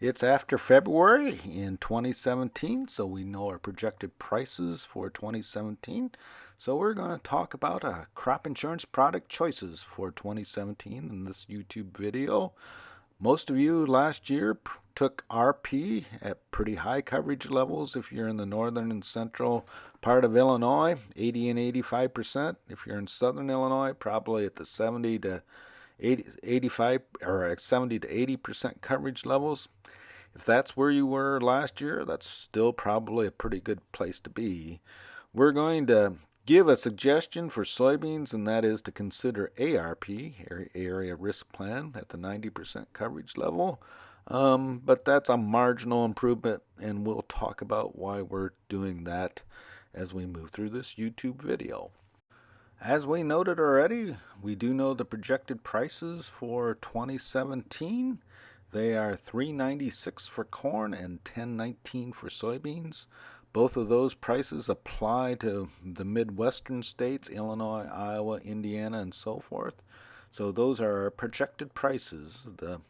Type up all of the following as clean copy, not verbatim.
It's after February in 2017, so we know our projected prices for 2017. So we're going to talk about crop insurance product choices for 2017 in this YouTube video. Most of you last year took RP at pretty high coverage levels if you're in the northern and central part of Illinois, 80 and 85%. If you're in southern Illinois, probably at the 70 to 85 or 70 to 80% coverage levels. If that's where you were last year, that's still probably a pretty good place to be. We're going to give a suggestion for soybeans, and that is to consider ARP, Area Risk Plan, at the 90% coverage level. But that's a marginal improvement, and we'll talk about why we're doing that as we move through this YouTube video. As we noted already, we do know the projected prices for 2017. They are $3.96 for corn and $10.19 for soybeans. Both of those prices apply to the Midwestern states, Illinois, Iowa, Indiana, and so forth. So those are our projected prices. The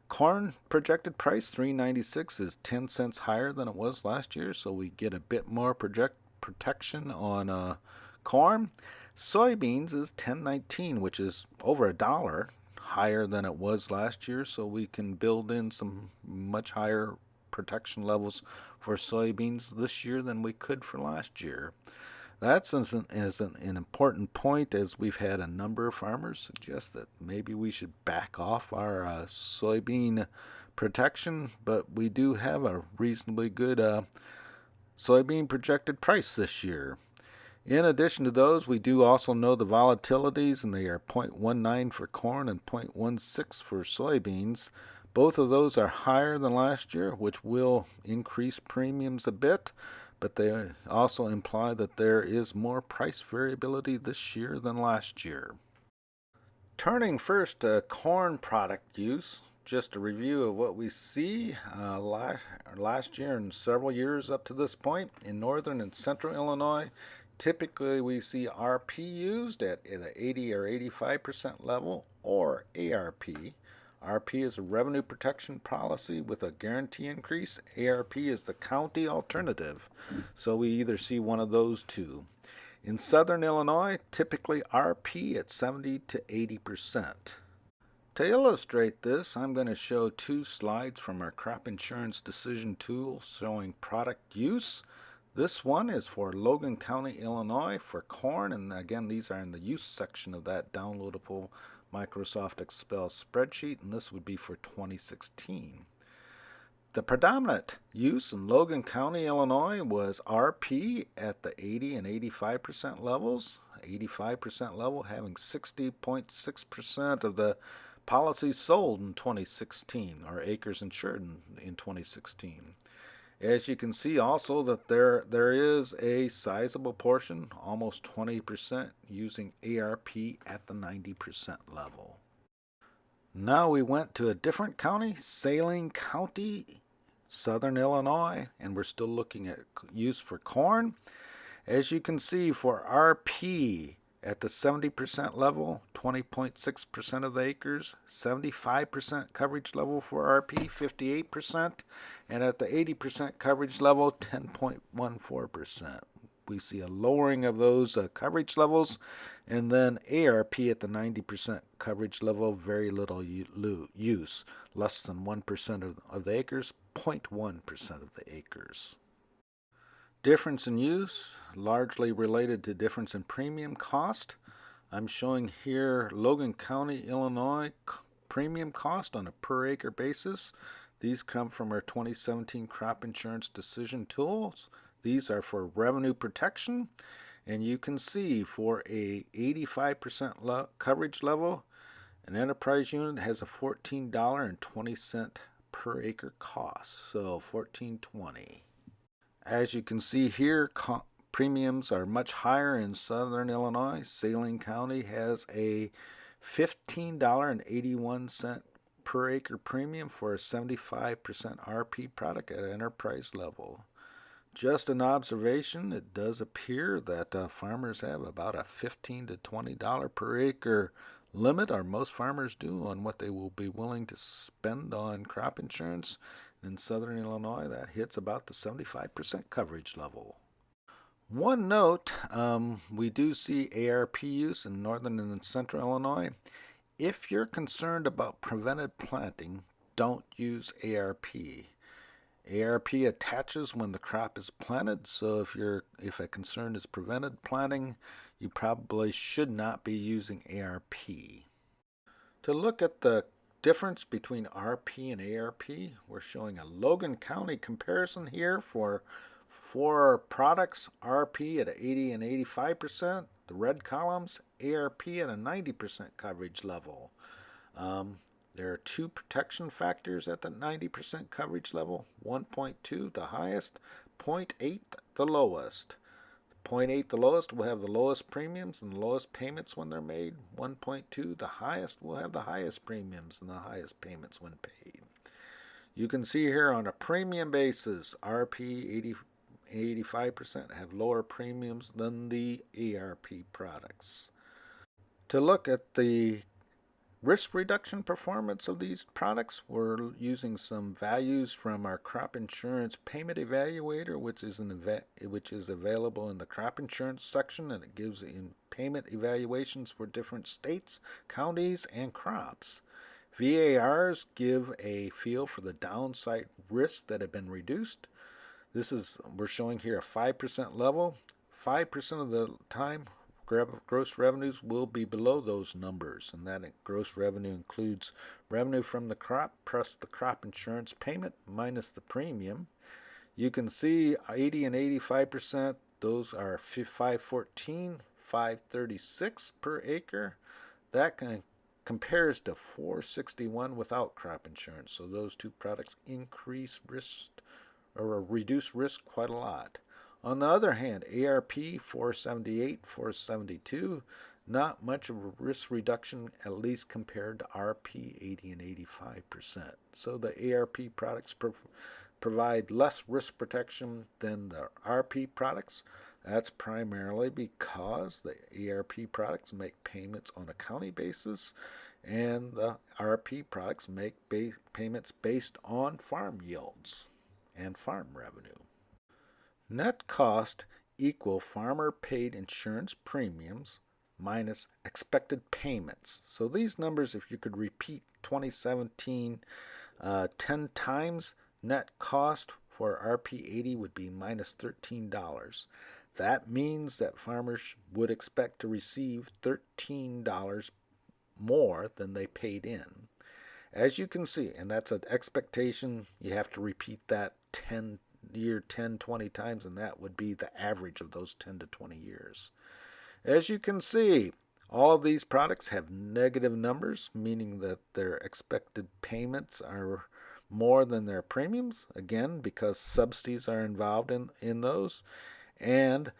corn projected price, $3.96, is 10 cents higher than it was last year, so we get a bit more protection on corn. Soybeans is $10.19, which is over $1 higher than it was last year, so we can build in some much higher protection levels for soybeans this year than we could for last year. That's an important point, as we've had a number of farmers suggest that maybe we should back off our soybean protection, but we do have a reasonably good soybean projected price this year. In addition to those, we do also know the volatilities, and they are 0.19 for corn and 0.16 for soybeans. Both of those are higher than last year, which will increase premiums a bit, but they also imply that there is more price variability this year than last year. Turning first to corn product use, just a review of what we see last year and several years up to this point. In northern and central Illinois, typically we see RP used at the 80 or 85% level, or ARP. RP is a revenue protection policy with a guarantee increase. ARP is the county alternative, so we either see one of those two. In southern Illinois, typically RP at 70 to 80%. To illustrate this, I'm going to show two slides from our crop insurance decision tool showing product use. This one is for Logan County, Illinois for corn, and again, these are in the use section of that downloadable Microsoft Excel spreadsheet, and this would be for 2016. The predominant use in Logan County, Illinois was RP at the 80 and 85% levels, 85% level having 60.6% of the policies sold in 2016, or acres insured in 2016. As you can see also that there is a sizable portion, almost 20%, using ARP at the 90% level. Now we went to a different county, Saline County, southern Illinois, and we're still looking at use for corn. As you can see, for RP at the 70% level, 20.6% of the acres, 75% coverage level for RP, 58%, and at the 80% coverage level, 10.14%. We see a lowering of those coverage levels, and then ARP at the 90% coverage level, very little use, less than 1% of the acres, 0.1% of the acres. Difference in use, largely related to difference in premium cost. I'm showing here Logan County, Illinois premium cost on a per acre basis. These come from our 2017 crop insurance decision tools. These are for revenue protection, and you can see for a 85% coverage level, an enterprise unit has a $14.20 per acre cost, so $14.20. As you can see here, premiums are much higher in southern Illinois. Saline County has a $15.81 per acre premium for a 75% RP product at enterprise level. Just an observation, it does appear that farmers have about a $15 to $20 per acre limit, or most farmers do, on what they will be willing to spend on crop insurance. In southern Illinois, that hits about the 75% coverage level. One note, we do see ARP use in northern and central Illinois. If you're concerned about prevented planting, don't use ARP. ARP attaches when the crop is planted, so if a concern is prevented planting, you probably should not be using ARP. To look at the difference between RP and ARP, we're showing a Logan County comparison here for four products: RP at 80 and 85%, the red columns, ARP at a 90% coverage level. There are two protection factors at the 90% coverage level: 1.2 the highest, 0.8 the lowest. 0.8 the lowest will have the lowest premiums and the lowest payments when they're made. 1.2 the highest will have the highest premiums and the highest payments when paid. You can see here on a premium basis, RP 85% have lower premiums than the ARP products. To look at the risk reduction performance of these products, we're using some values from our crop insurance payment evaluator, which is available in the crop insurance section, and it gives payment evaluations for different states, counties, and crops. VARs give a feel for the downside risks that have been reduced. We're showing here a 5% level. 5% of the time, gross revenues will be below those numbers, and that gross revenue includes revenue from the crop plus the crop insurance payment minus the premium. You can see 80 and 85%, those are 514, 536 per acre. That compares to 461 without crop insurance. So those two products increase risk or reduce risk quite a lot. On the other hand, ARP 478, 472, not much of a risk reduction, at least compared to RP 80 and 85%. So the ARP products provide less risk protection than the RP products. That's primarily because the ARP products make payments on a county basis, and the RP products make payments based on farm yields and farm revenue. Net cost equal farmer paid insurance premiums minus expected payments. So these numbers, if you could repeat 2017 10 times, net cost for RP80 would be minus $13. That means that farmers would expect to receive $13 more than they paid in. As you can see, and that's an expectation, you have to repeat that 10, 20 times, and that would be the average of those 10 to 20 years. As you can see, all of these products have negative numbers, meaning that their expected payments are more than their premiums, again, because subsidies are involved in those, and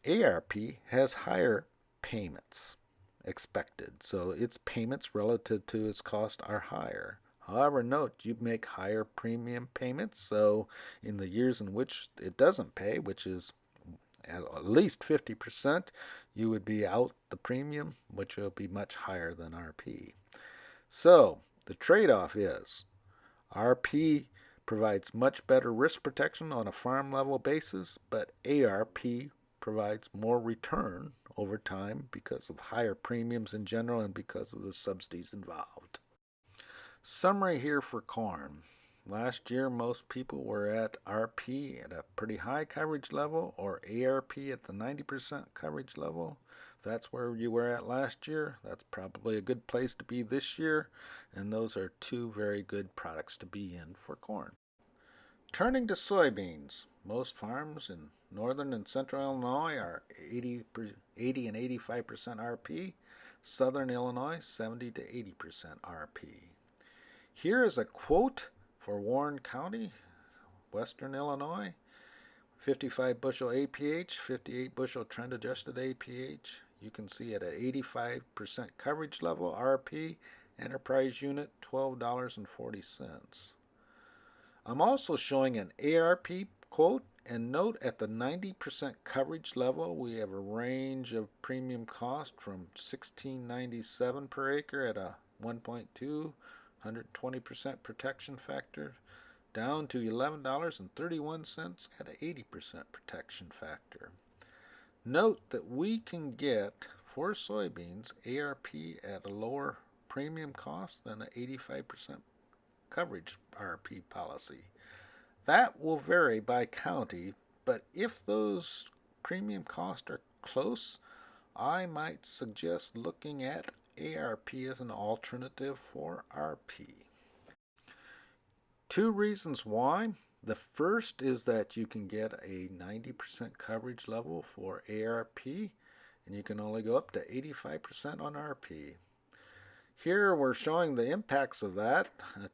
ARP has higher payments expected, so its payments relative to its cost are higher. However, note you make higher premium payments, so in the years in which it doesn't pay, which is at least 50%, you would be out the premium, which will be much higher than RP. So the trade-off is RP provides much better risk protection on a farm level basis, but ARP provides more return over time because of higher premiums in general and because of the subsidies involved. Summary here for corn. Last year, most people were at RP at a pretty high coverage level, or ARP at the 90% coverage level. If that's where you were at last year, that's probably a good place to be this year, and those are two very good products to be in for corn. Turning to soybeans, most farms in northern and central Illinois are 80 and 85% RP, southern Illinois 70 to 80% RP. Here is a quote for Warren County, western Illinois: 55 bushel APH, 58 bushel trend adjusted APH. You can see at an 85% coverage level, RP, enterprise unit, $12.40. I'm also showing an ARP quote And note at the 90% coverage level, we have a range of premium cost from $16.97 per acre at a 1.2, 120% protection factor, down to $11.31 at an 80% protection factor. Note that we can get, for soybeans, ARP at a lower premium cost than an 85% coverage RP policy. That will vary by county, but if those premium costs are close, I might suggest looking at ARP as an alternative for RP. Two reasons why. The first is that you can get a 90% coverage level for ARP, and you can only go up to 85% on RP. Here we're showing the impacts of that,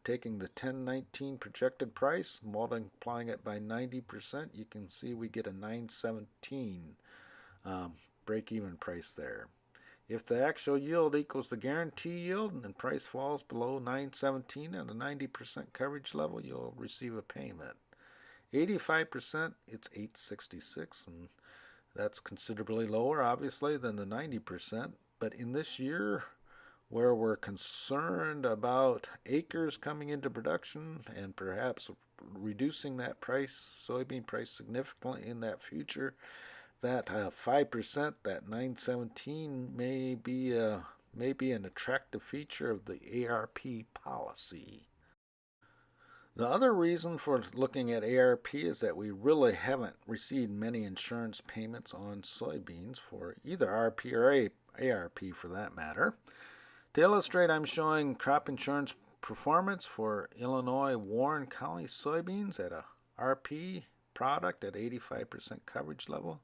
taking the 1019 projected price, multiplying it by 90%, you can see we get a 917 break-even price there. If the actual yield equals the guarantee yield and price falls below 917 at a 90% coverage level, you'll receive a payment. 85%, it's 866, and that's considerably lower, obviously, than the 90%. But in this year, where we're concerned about acres coming into production and perhaps reducing that price, soybean price significantly in that future, that 5%, that 917 may be an attractive feature of the ARP policy. The other reason for looking at ARP is that we really haven't received many insurance payments on soybeans for either RP or ARP for that matter. To illustrate, I'm showing crop insurance performance for Illinois Warren County soybeans at a RP product at 85% coverage level.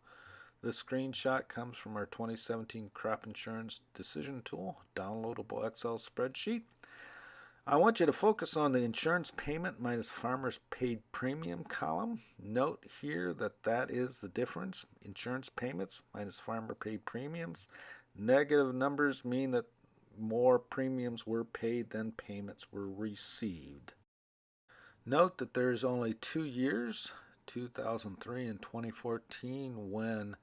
This screenshot comes from our 2017 crop insurance decision tool, downloadable Excel spreadsheet. I want you to focus on the insurance payment minus farmers paid premium column. Note here that that is the difference. Insurance payments minus farmer paid premiums. Negative numbers mean that more premiums were paid than payments were received. Note that there's only 2 years, 2003 and 2014, when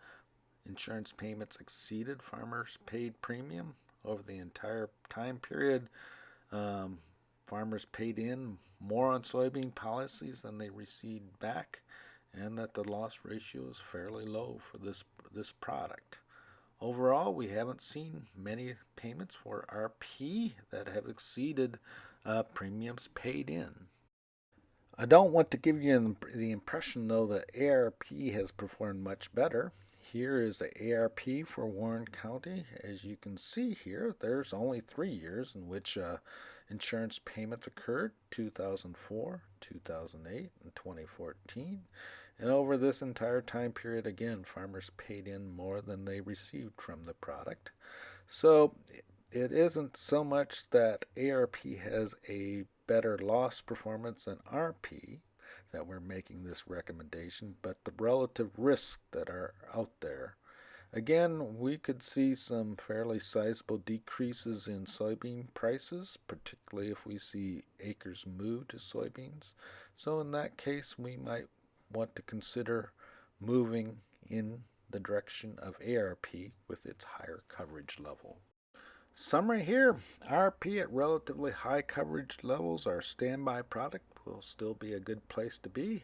insurance payments exceeded farmers paid premium. Over the entire time period, farmers paid in more on soybean policies than they received back, and that the loss ratio is fairly low for this product. Overall, we haven't seen many payments for RP that have exceeded premiums paid in. I don't want to give you the impression, though, that ARP has performed much better. Here is the ARP for Warren County. As you can see here, there's only 3 years in which insurance payments occurred, 2004, 2008, and 2014. And over this entire time period, again, farmers paid in more than they received from the product. So it isn't so much that ARP has a better loss performance than RP that we're making this recommendation, but the relative risks that are out there. Again, we could see some fairly sizable decreases in soybean prices, particularly if we see acres move to soybeans. So in that case, we might want to consider moving in the direction of ARP with its higher coverage level. Summary here, RP at relatively high coverage levels, our standby product, will still be a good place to be,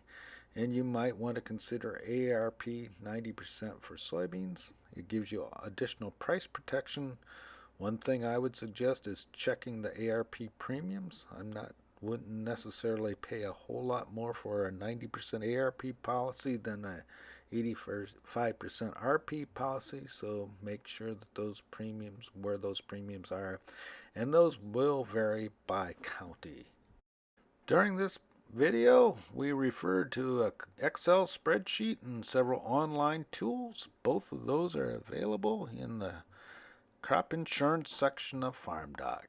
and you might want to consider ARP 90% for soybeans. It gives you additional price protection. One thing I would suggest is checking the ARP premiums. Wouldn't necessarily pay a whole lot more for a 90% ARP policy than a 85% RP policy, so make sure that those premiums, where those premiums are, and those will vary by county. During this video, we referred to an Excel spreadsheet and several online tools. Both of those are available in the crop insurance section of FarmDoc.